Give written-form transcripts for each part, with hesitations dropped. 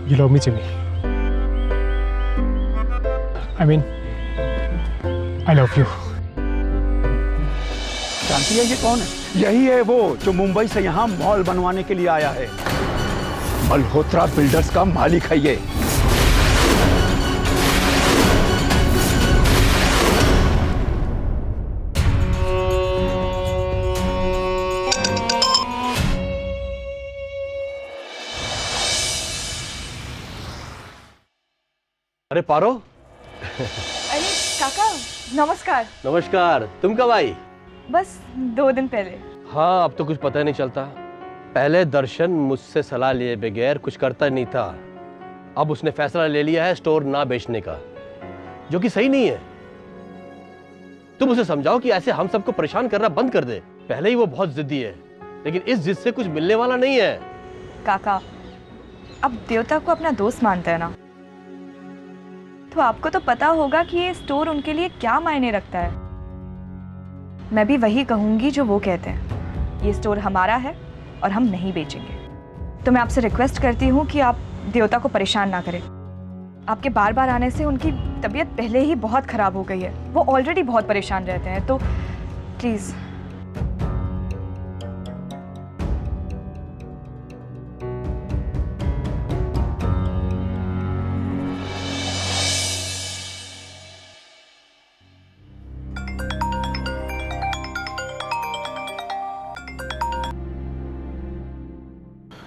You love me, Jimmy. I mean, I love you. जानती है ये कौन है? यही है वो जो मुंबई से यहाँ मॉल बनवाने के लिए आया है। मल्होत्रा बिल्डर्स का मालिक है ये। अरे पारो। अरे काका नमस्कार। नमस्कार। तुम कब आई? बस 2 दिन पहले। हाँ, अब तो कुछ पता ही नहीं चलता। पहले दर्शन मुझसे सलाह लिए बगैर कुछ करता नहीं था। अब उसने फैसला ले लिया है स्टोर ना बेचने का, जो कि सही नहीं है। तुम उसे समझाओ कि ऐसे हम सबको परेशान करना बंद कर दे। पहले ही वो बहुत जिद्दी है, लेकिन इस जिद से कुछ मिलने वाला नहीं है। काका, अब देवता को अपना दोस्त मानते हैं ना, तो आपको तो पता होगा कि ये स्टोर उनके लिए क्या मायने रखता है। मैं भी वही कहूंगी जो वो कहते हैं। ये स्टोर हमारा है और हम नहीं बेचेंगे। तो मैं आपसे रिक्वेस्ट करती हूँ कि आप देवता को परेशान ना करें। आपके बार बार आने से उनकी तबीयत पहले ही बहुत ख़राब हो गई है। वो ऑलरेडी बहुत परेशान रहते हैं, तो प्लीज़।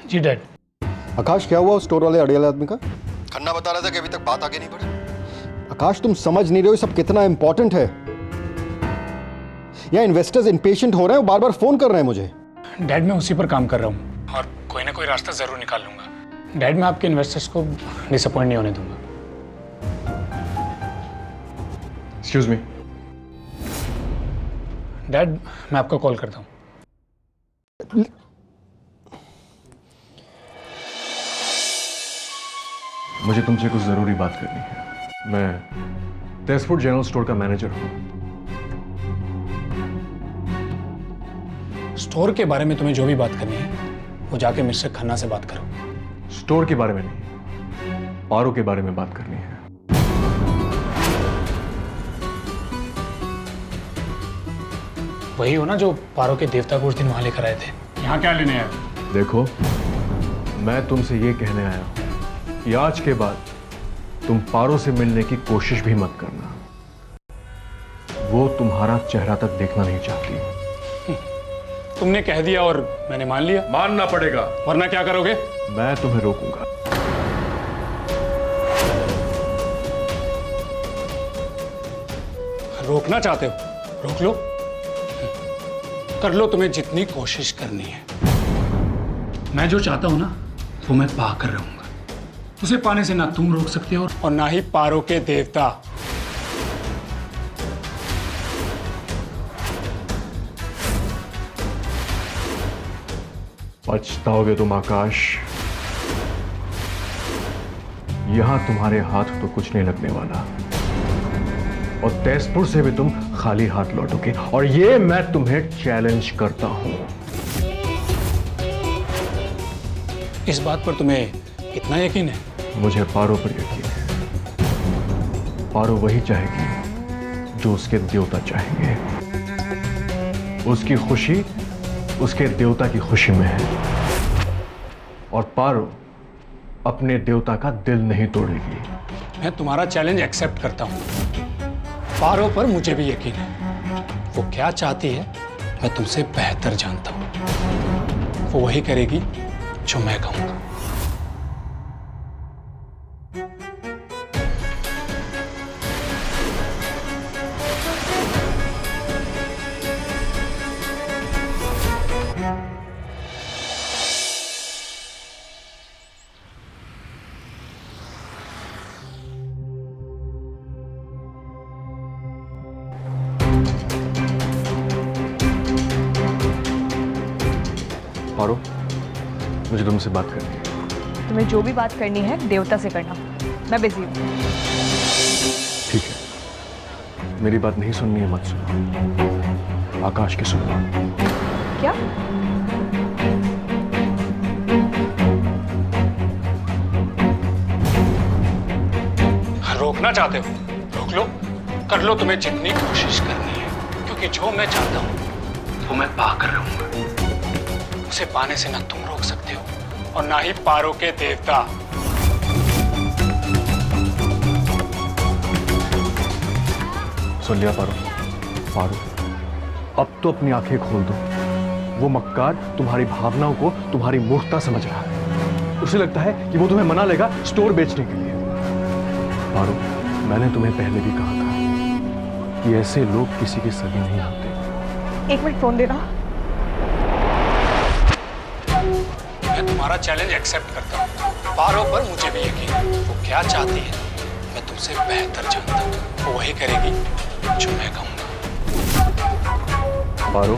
Ji dad. आकाश, क्या हुआ उस स्टोर वाले अड़ियाले आदमी का? खन्ना बता रहा था कि अभी तक बात आगे नहीं बढ़ी। आकाश, तुम समझ नहीं रहे हो सब कितना इंपॉर्टेंट है। या इन्वेस्टर्स इम्पेशेंट हो रहे हैं, बार बार फोन कर रहे हैं मुझे। डैड, मैं उसी पर काम कर रहा हूँ और कोई ना कोई रास्ता जरूर निकाल लूंगा। डैड, मैं आपके इन्वेस्टर्स को डिसअपॉइंट नहीं होने दूंगा। Excuse me. डैड, मैं आपको कॉल करता हूँ। मुझे तुमसे कुछ जरूरी बात करनी है। मैं तेजपुर जनरल स्टोर का मैनेजर हूं। स्टोर के बारे में तुम्हें जो भी बात करनी है वो जाके मिस्टर खन्ना से बात करो। स्टोर के बारे में नहीं, पारो के बारे में बात करनी है। वही हो ना जो पारो के देवता को उस दिन वहां लेकर आए थे। यहाँ क्या लेने आए? देखो, मैं तुमसे ये कहने आया हूं कि आज के बाद तुम पारो से मिलने की कोशिश भी मत करना। वो तुम्हारा चेहरा तक देखना नहीं चाहती। तुमने कह दिया और मैंने मान लिया। मानना पड़ेगा, वरना क्या करोगे? मैं तुम्हें रोकूंगा। रोकना चाहते हो? रोक लो, कर लो तुम्हें जितनी कोशिश करनी है। मैं जो चाहता हूं ना वो मैं पा कर रहूंगा। उसे पाने से ना तुम रोक सकते हो और ना ही पारो के देवता। पछताओगे तुम आकाश। यहां तुम्हारे हाथ तो कुछ नहीं लगने वाला और तेजपुर से भी तुम खाली हाथ लौटोगे, और ये मैं तुम्हें चैलेंज करता हूं। इस बात पर तुम्हें इतना यकीन है? मुझे पारो पर यकीन है। पारो वही चाहेगी जो उसके देवता चाहेंगे। उसकी खुशी उसके देवता की खुशी में है, और पारो अपने देवता का दिल नहीं तोड़ेगी। मैं तुम्हारा चैलेंज एक्सेप्ट करता हूं। पारो पर मुझे भी यकीन है। वो क्या चाहती है मैं तुमसे बेहतर जानता हूं। वो वही करेगी जो मैं कहूंगा। पारो, मुझे तुमसे बात करनी है। तुम्हें जो भी बात करनी है देवता से करना। मैं बिजी हूँ। ठीक है, मेरी बात नहीं सुननी है मत सुनो, आकाश की सुनो। क्या? रोकना चाहते हो रोक लो, कर लो तुम्हें जितनी कोशिश करनी है, क्योंकि जो मैं चाहता हूं वो मैं पा कर रहूंगा। उसे पाने से ना तुम रोक सकते हो और ना ही पारो के देवता। सुन लिया पारो? पारो, अब तो अपनी आंखें खोल दो। वो मक्कार तुम्हारी भावनाओं को तुम्हारी मूर्खता समझ रहा है। उसे लगता है कि वो तुम्हें मना लेगा स्टोर बेचने के लिए। पारो, मैंने तुम्हें पहले भी कहा था कि ऐसे लोग किसी के सगे नहीं होते। 1 मिनट फोन देना। मैं तुम्हारा चैलेंज एक्सेप्ट करता हूँ। पारो पर मुझे भी यकीन है, वो क्या चाहती है मैं तुमसे बेहतर जानता हूँ। वो वही करेगी जो मैं कहूँगा। पारो,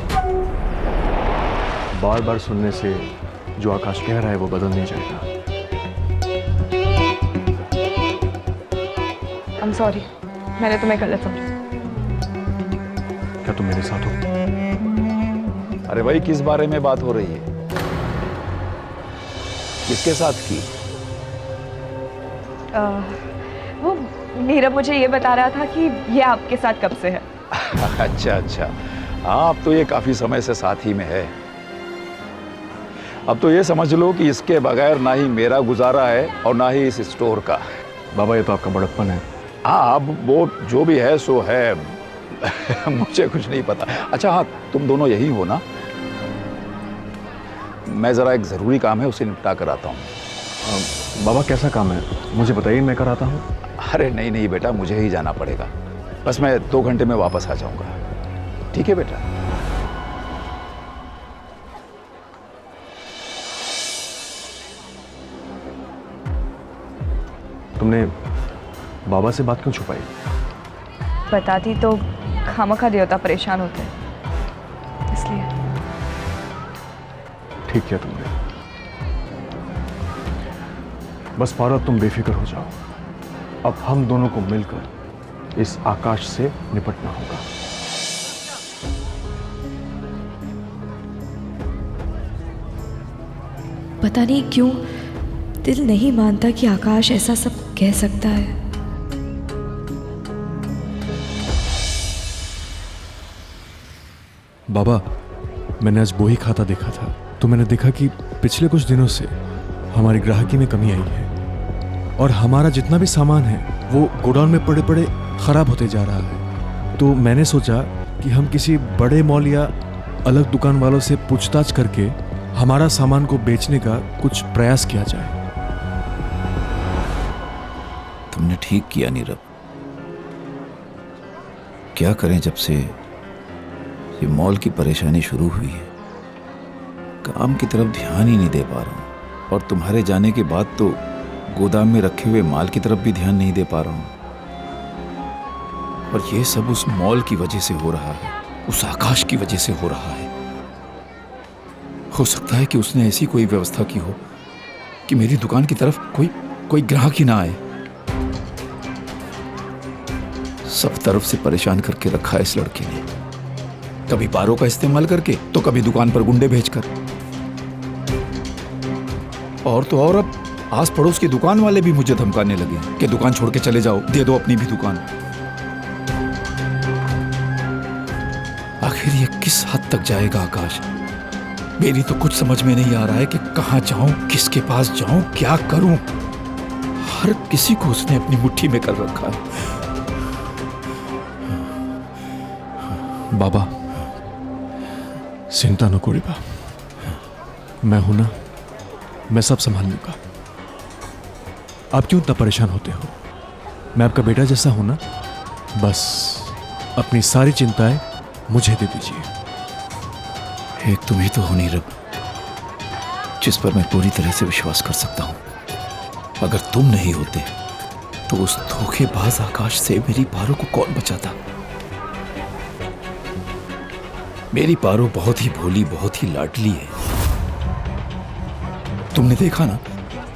बार बार सुनने से जो आकाश कह रहा है वो बदल नहीं जाएगा। I'm sorry, मैंने तुम्हें गलत समझा। क्या तुम मेरे साथ हो? अरे भाई, किस बारे में बात हो रही है? किसके साथ की? वो नीरव मुझे ये बता रहा था कि ये आपके साथ कब से है। अच्छा अच्छा, हाँ, अब तो ये काफी समय से साथ ही में है। अब तो ये समझ लो कि इसके बगैर ना ही मेरा गुजारा है और ना ही इस स्टोर का। बाबा, ये तो आपका बड़प्पन है। हाँ, अब वो जो भी है सो है। मुझे कुछ नहीं पता। अच्छा हाँ, तुम दोनों यही हो ना? मैं जरा एक जरूरी काम है उसे निपटा कर आता हूँ। बाबा, कैसा काम है मुझे बताइए, मैं कराता हूँ। अरे नहीं नहीं बेटा, मुझे ही जाना पड़ेगा। बस मैं 2 घंटे में वापस आ जाऊंगा। ठीक है बेटा? तुमने बाबा से बात क्यों छुपाई? बताती तो खामखा देवता परेशान होते हैं, इसलिए। ठीक किया तुमने। बस पारो, तुम बेफिक्र हो जाओ। अब हम दोनों को मिलकर इस आकाश से निपटना होगा। पता नहीं क्यों दिल नहीं मानता कि आकाश ऐसा सब कह सकता है। बाबा, मैंने आज बही खाता देखा था तो मैंने देखा कि पिछले कुछ दिनों से हमारी ग्राहकी में कमी आई है और हमारा जितना भी सामान है वो गोडाउन में पड़े पड़े खराब होते जा रहा है। तो मैंने सोचा कि हम किसी बड़े मॉल या अलग दुकान वालों से पूछताछ करके हमारा सामान को बेचने का कुछ प्रयास किया जाए। तुमने ठीक किया नीरव। क्या करें, जब से ये मॉल की परेशानी शुरू हुई है काम की तरफ ध्यान ही नहीं दे पा रहा हूं, और तुम्हारे जाने के बाद तो गोदाम में रखे हुए माल की तरफ भी ध्यान नहीं दे पा रहा हूं। और ये सब उस मॉल की वजह से हो रहा है, उस आकाश की वजह से हो रहा है। हो सकता है कि उसने ऐसी कोई व्यवस्था की हो कि मेरी दुकान की तरफ कोई ग्राहक ही ना आए। सब तरफ से परेशान करके रखा है इस लड़के ने, कभी पारो का इस्तेमाल करके तो कभी दुकान पर गुंडे भेजकर। और तो और अब आस पड़ोस की दुकान वाले भी मुझे धमकाने लगे कि दुकान छोड़ के चले जाओ, दे दो अपनी भी दुकान। आखिर ये किस हद तक जाएगा आकाश? मेरी तो कुछ समझ में नहीं आ रहा है कि कहां जाऊं, किसके पास जाऊं, क्या करूं। हर किसी को उसने अपनी मुट्ठी में कर रखा है। बाबा, चिंता न करो बा, मैं हूं ना, मैं सब संभाल लूंगा। आप क्यों इतना परेशान होते हो? मैं आपका बेटा जैसा हूं ना, बस अपनी सारी चिंताएं मुझे दे दीजिए। एक तुम ही तो हो नीरव, जिस पर मैं पूरी तरह से विश्वास कर सकता हूं। अगर तुम नहीं होते तो उस धोखेबाज आकाश से मेरी पारो को कौन बचाता? मेरी पारो बहुत ही भोली, बहुत ही लाडली है। तुमने देखा ना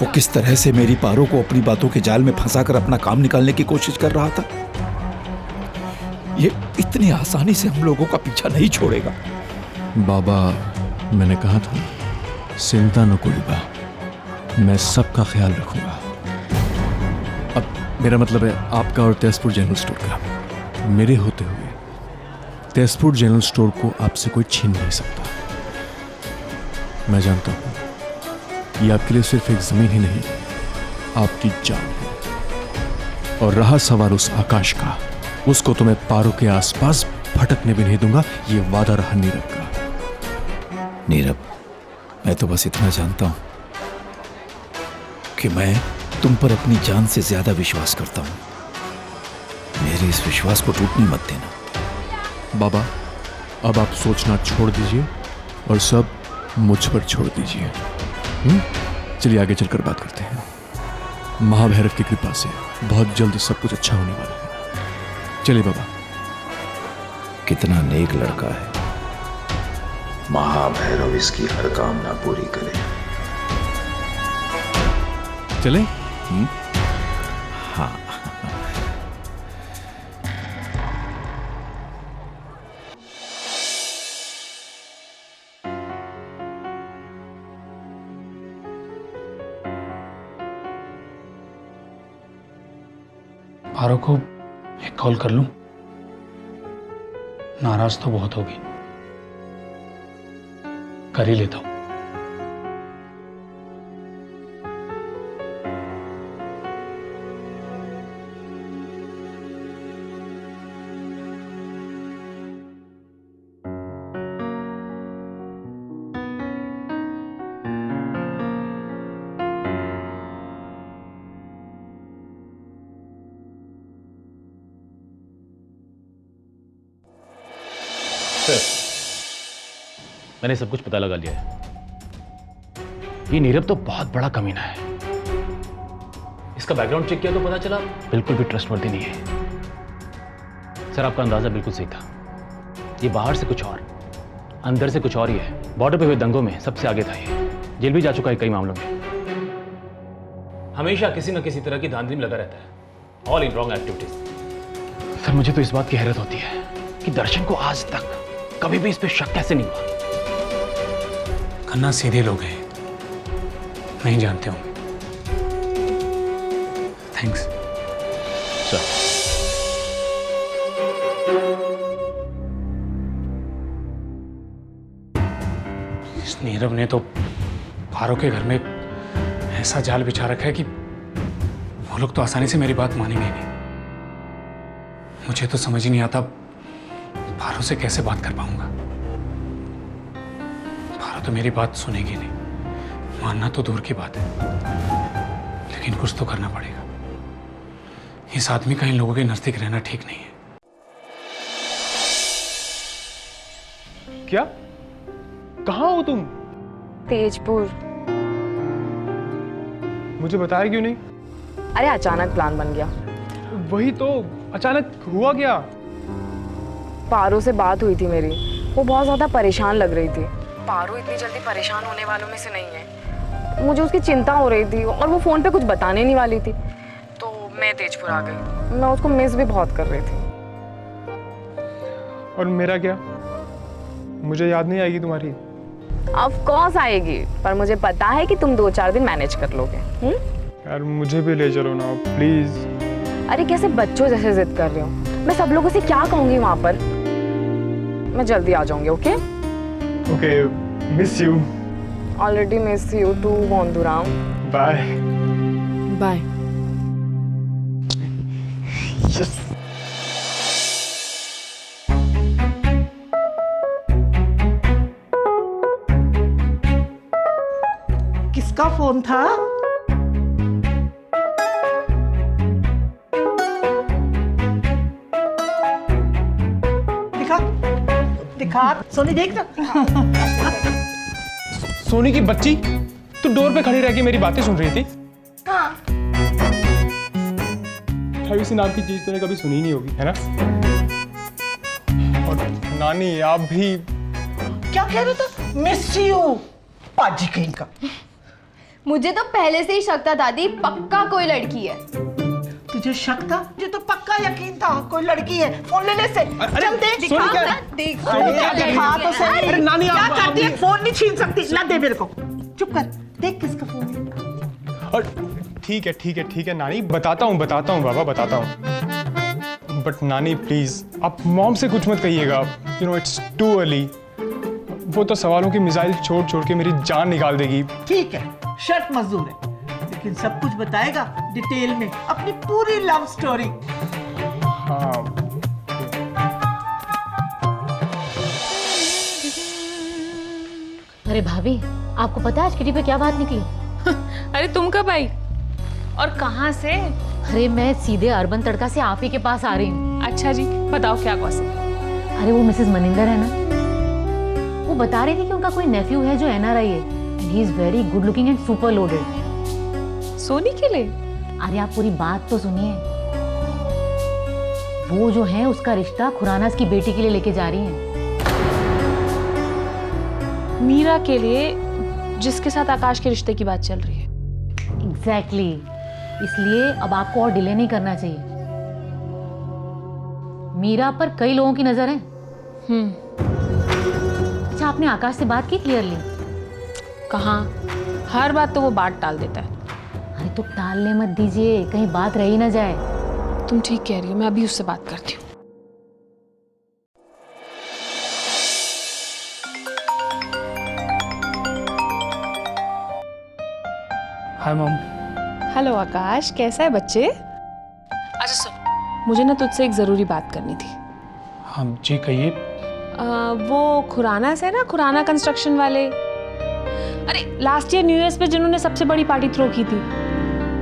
वो किस तरह से मेरी पारो को अपनी बातों के जाल में फंसाकर अपना काम निकालने की कोशिश कर रहा था। ये इतनी आसानी से हम लोगों का पीछा नहीं छोड़ेगा। बाबा, मैंने कहा था चिंता न करो बा, मैं सबका ख्याल रखूंगा। अब मेरा मतलब है आपका और तेजपुर जनरल स्टोर का। मेरे होते हुए तेजपुर जनरल स्टोर को आपसे कोई छीन नहीं सकता। मैं जानता हूं ये आपके लिए सिर्फ एक जमीन ही नहीं, आपकी जान है। और रहा सवाल उस आकाश का, उसको तो मैं पारों के आसपास भटकने भी नहीं दूंगा। ये वादा रहा नीरव का। नीरव, मैं तो बस इतना जानता हूं कि मैं तुम पर अपनी जान से ज्यादा विश्वास करता हूं। मेरे इस विश्वास को टूटने मत देना। बाबा, अब आप सोचना छोड़ दीजिए और सब मुझ पर छोड़ दीजिए। चलिए आगे चलकर बात करते हैं। महाभैरव की कृपा से बहुत जल्द सब कुछ अच्छा होने वाला है। चलिए बाबा। कितना नेक लड़का है, महाभैरव इसकी हर कामना पूरी करे। चले? हाँ। पारो को एक कॉल कर लूं? नाराज तो बहुत होगी, कर ही लेता हूं। मैंने सब कुछ पता लगा लिया है। ये नीरव तो बहुत बड़ा कमीना है। इसका बैकग्राउंड चेक किया तो पता चला बिल्कुल भी ट्रस्टवर्दी नहीं है। सर, आपका अंदाजा बिल्कुल सही था। ये बाहर से कुछ और, अंदर से कुछ और ही है। बॉर्डर पे हुए दंगों में सबसे आगे था ये। जेल भी जा चुका है कई मामलों में। हमेशा किसी न किसी तरह की धांधली में लगा रहता है। All in wrong activities. Sir, मुझे तो इस बात की हैरत होती है कि दर्शन को आज तक कभी भी इस पे शक कैसे नहीं हुआ। खन्ना सीधे लोग हैं, नहीं जानते होंगे। Thanks sir. इस नीरव ने तो पारो के घर में ऐसा जाल बिछा रखा है कि वो लोग तो आसानी से मेरी बात मानेंगे नहीं। मुझे तो समझ ही नहीं आता पारो से कैसे बात कर पाऊंगा। पारो तो मेरी बात सुनेगी नहीं, मानना तो दूर की बात है, लेकिन कुछ तो करना पड़ेगा। इस आदमी का इन लोगों के नजदीक रहना ठीक नहीं है। क्या? कहाँ हो तुम? तेजपुर। मुझे बताया क्यों नहीं? अरे अचानक प्लान बन गया। वही तो, अचानक हुआ क्या? पारो से बात हुई थी मेरी, वो बहुत ज्यादा परेशान लग रही थी। पारो इतनी जल्दी परेशान होने वालों में से नहीं है। मुझे उसकी चिंता हो रही थी और वो फोन पे कुछ बताने नहीं वाली थी, तो मैं तेजपुर आ गई। मैं उसको मिस भी बहुत कर रही थी। और मेरा क्या? मुझे याद नहीं आएगी तुम्हारी? ऑफ कोर्स आएगी, पर मुझे पता है कि तुम 2-4 दिन मैनेज कर लोगे। यार मुझे भी ले चलो ना प्लीज। अरे कैसे बच्चों जैसे जिद कर रहे हो? मैं सब लोगों से क्या कहूंगी वहां पर? मैं जल्दी आ जाऊंगी। Okay okay, miss you. Already miss you too Bonduram. Bye bye. किसका फोन था? दिखा दिखा, सोनी देख ना। सोनी की बच्ची, तू डोर पे खड़ी रह के मेरी बातें सुन रही थी? हाँ। प्राइवेसी नाम की चीज तूने कभी सुनी नहीं होगी, है ना? और नानी आप भी क्या कह रहे थे? मिस यू पाजी कहीं का। मुझे तो पहले से ही शक था दादी, पक्का कोई लड़की है। तुझे शक था? मुझे तो पक्का यकीन था कोई लड़की है। फोन ले से। चल देख, दिखा दिखा तो सही। अरे नानी, क्या आप करती है? फोन नहीं छीन सकती। ला दे मेरे को। चुप कर, देख किसका फोन है। और ठीक है नानी, बताता हूँ बाबा, बताता हूँ। बट नानी प्लीज आप मॉम से कुछ मत कहिएगा, you know it's too early. वो तो सवालों की मिसाइल छोड़ छोड़ के मेरी जान निकाल देगी। ठीक है, शर्त मंजूर है, लेकिन सब कुछ बताएगा डिटेल में, अपनी पूरी लव स्टोरी। हाँ अरे भाभी, आपको पता है आज किटी पे क्या बात निकली? अरे तुम कब आई और कहाँ से? अरे मैं सीधे अर्बन तड़का से आप ही के पास आ रही हूँ। अच्छा जी, बताओ क्या गॉसिप? अरे वो मिसेस मनिंदर है ना, वो बता रही थी कि उनका कोई नेफ्यू है जो NRI है and he is very good looking and super loaded. Soni के लिए? अरे आप पूरी बात तो सुनिए। वो जो है उसका रिश्ता खुराना की बेटी के लिए लेके जा रही है। मीरा के लिए, जिसके साथ आकाश के रिश्ते की बात चल रही है। एग्जैक्टली, इसलिए अब आपको और डिले नहीं करना चाहिए। मीरा पर कई लोगों की नजर है। अच्छा, आपने आकाश से बात की क्लियरली? कहाँ, हर बात तो वो बात टाल देता है। अरे तो टालने मत दीजिए, कहीं बात रही ना जाए। तुम ठीक कह रही हो, मैं अभी उससे बात करती हूँ। Hi mom. हेलो आकाश, कैसा है बच्चे? अच्छा सुन, मुझे ना तुझसे एक ज़रूरी बात करनी थी। हाँ जी कहिए। वो खुराना से ना, खुराना कंस्ट्रक्शन वाले, अरे लास्ट ईयर न्यू ईयर्स पे जिन्होंने सबसे बड़ी पार्टी थ्रो की थी।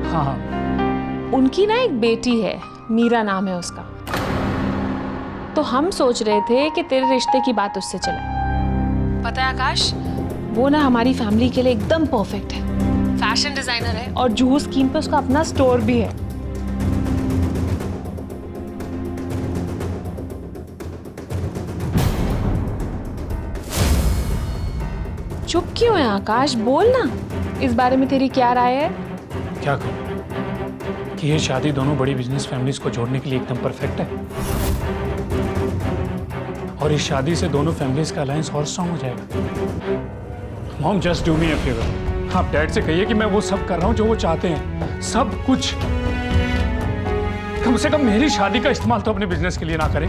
हाँ हाँ। उनकी ना एक बेटी है, मीरा नाम है उसका। तो हम सोच रहे थे कि तेरे रिश्ते की बात उससे चले। पता है आकाश, वो ना हमारी फैमिली के लिए एकदम परफेक्ट है। फैशन डिजाइनर है और जूहू स्कीम पे उसका अपना स्टोर भी है। चुप क्यों है आकाश, बोल ना, इस बारे में तेरी क्या राय है? क्या कहूँ कि ये शादी दोनों बड़ी बिजनेस फैमिलीज को जोड़ने के लिए एकदम परफेक्ट है, और इस शादी से दोनों फैमिलीज का अलायंस और स्ट्रांग हो जाएगा। Mom just do me a favour, आप डैड से कहिए कि मैं वो सब कर रहा हूँ जो वो चाहते हैं, सब कुछ। कम से कम मेरी शादी का इस्तेमाल तो अपने बिजनेस के लिए ना करें।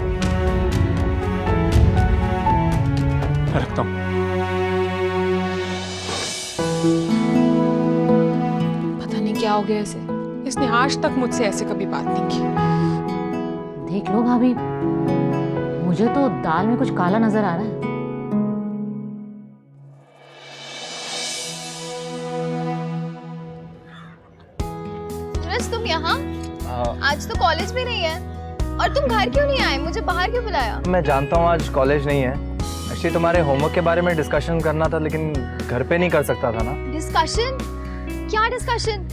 मैं रखता हूँ। पता नहीं क्या हो गया इसे, इसने आज तक मुझसे ऐसे कभी बात नहीं की। देख लो भाभी, मुझे तो दाल में कुछ काला नजर आ रहा है। सूरज, तुम यहाँ? आज तो कॉलेज भी नहीं है, और तुम घर क्यों नहीं आए? मुझे बाहर क्यों बुलाया? मैं जानता हूँ आज कॉलेज नहीं है, एक्चुअली तुम्हारे होमवर्क के बारे में डिस्कशन करना था, लेकिन घर पे नहीं कर सकता था ना। डिस्कशन? क्या डिस्कशन?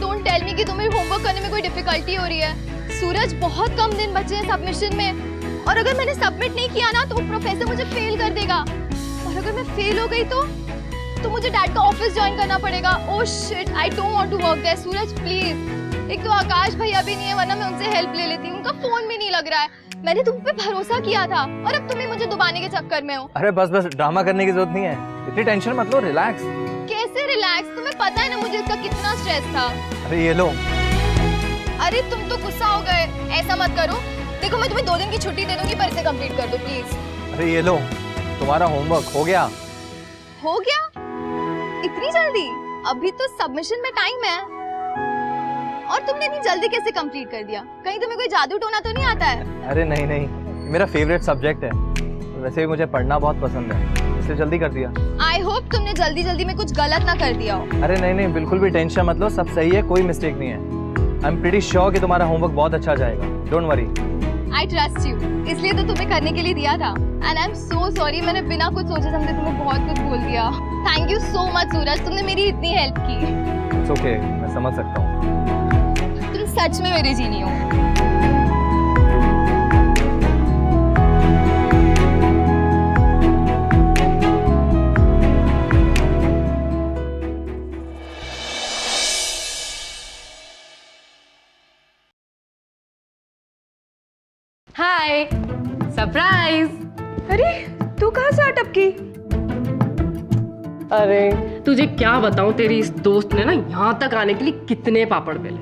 डोंट टेल मी कि तुम्हें होमवर्क करने में कोई डिफिकल्टी हो रही है। सूरज, बहुत कम दिन बचे हैं सबमिशन में, और अगर मैंने सबमिट नहीं किया ना तो प्रोफेसर मुझे फेल कर देगा, और अगर मैं फेल हो गई तो मुझे डैड का ऑफिस ज्वाइन करना पड़ेगा। Oh shit, I don't want to work there. Suraj please, एक तो आकाश भैया भी नहीं है, वरना मैं उनसे हेल्प ले लेती। उनका फोन भी नहीं लग रहा है। मैंने तुम पे भरोसा किया था, और अब तुम ही मुझे दुबाने के चक्कर में हो। अरे बस ड्रामा करने की जरूरत नहीं है, इतनी टेंशन मत लो, रिलैक्स। कैसे रिलैक्स? तुम्हें पता है ना मुझे इसका कितना स्ट्रेस था। अरे ये लो। अरे तुम तो गुस्सा हो गए, ऐसा मत करो। देखो, मैं तुम्हें 2 दिन की छुट्टी दे दूंगी, पर इसे कंप्लीट कर दो प्लीज। अरे ये लो, तुम्हारा होमवर्क हो गया। हो गया? इतनी जल्दी? अभी तो सबमिशन में टाइम है। और तुमने इतनी जल्दी कैसे कंप्लीट कर दिया? कहीं तुम्हें कोई जादू टोना तो नहीं आता है? अरे नहीं नहीं, मेरा फेवरेट सब्जेक्ट है, वैसे भी मुझे पढ़ना बहुत पसंद है, इसलिए जल्दी कर दिया। आई होप तुमने जल्दी जल्दी में कुछ गलत ना कर दिया हो। अरे नहीं नहीं, बिल्कुल भी टेंशन मत लो, सब सही है, कोई मिस्टेक नहीं है। आई एम प्रीटी श्योर कि तुम्हारा होमवर्क बहुत अच्छा जाएगा, don't worry. I trust you, इसलिए तो तुम्हें करने के लिए दिया था। And I am so sorry, मैंने बिना कुछ सोचे समझे तुम्हें बहुत कुछ बोल दिया। थैंक यू सो मच सूरज, तुमने मेरी इतनी हेल्प की। इट्स ओके, मैं समझ सकता हूँ। तुम सच में मेरी जीनी हो। हाय, सरप्राइज। अरे तू कहाँ से अटक गई? अरे तुझे क्या बताऊं, तेरी इस दोस्त ने ना यहाँ तक आने के लिए कितने पापड़ बेले।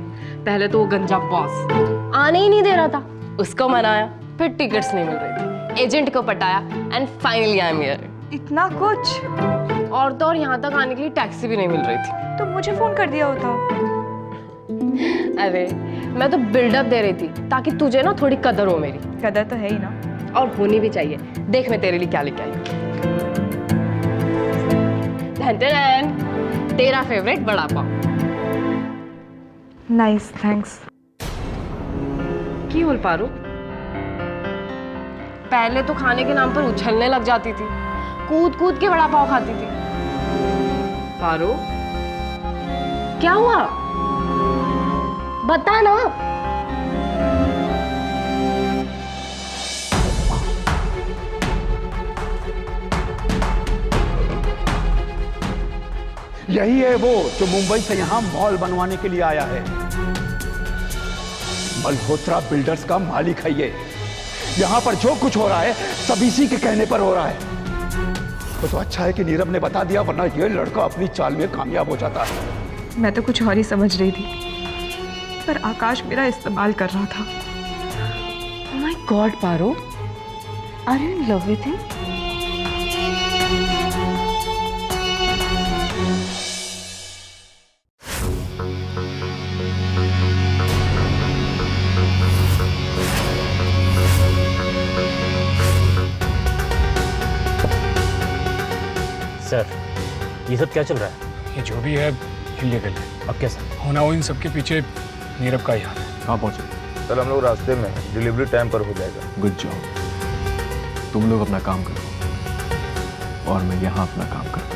पहले तो वो गंजा बॉस आने ही नहीं दे रहा था, उसको मनाया, फिर टिकट्स नहीं मिल रही थी, एजेंट को पटाया and finally I am here. इतना कुछ? और तो और यहाँ तक आने के लिए टैक्सी भी नहीं मिल रही थी। तो मुझे फोन कर दिया होता। अरे मैं तो बिल्डअप दे रही थी ताकि तुझे ना थोड़ी कदर हो मेरी। कदर तो है ही ना, और होनी भी चाहिए। देख मैं तेरे लिए क्या लेके आई हूँ। तेरा फेवरेट बड़ा पाव। Nice, thanks. की बोल पारो, पहले तो खाने के नाम पर उछलने लग जाती थी, कूद कूद के बड़ा पाव खाती थी। पारो क्या हुआ, बता ना। यही है वो जो मुंबई से यहां मॉल बनवाने के लिए आया है। मल्होत्रा बिल्डर्स का मालिक है ये। यहां पर जो कुछ हो रहा है सब इसी के कहने पर हो रहा है। तो अच्छा है कि नीरव ने बता दिया, वरना ये लड़का अपनी चाल में कामयाब हो जाता है। मैं तो कुछ और ही समझ रही थी, पर आकाश मेरा इस्तेमाल कर रहा था। Oh my God, Paro, are you in love with him? Sir, ये सब क्या चल रहा है? ये जो भी है इलीगल है। अब कैसा होना हो इन सबके पीछे नीरव का ही हाथ है। कहाँ पहुँचे? सर हम लोग रास्ते में हैं, डिलीवरी टाइम पर हो जाएगा। Good job. तुम लोग अपना काम करो और मैं यहाँ अपना काम करता हूँ।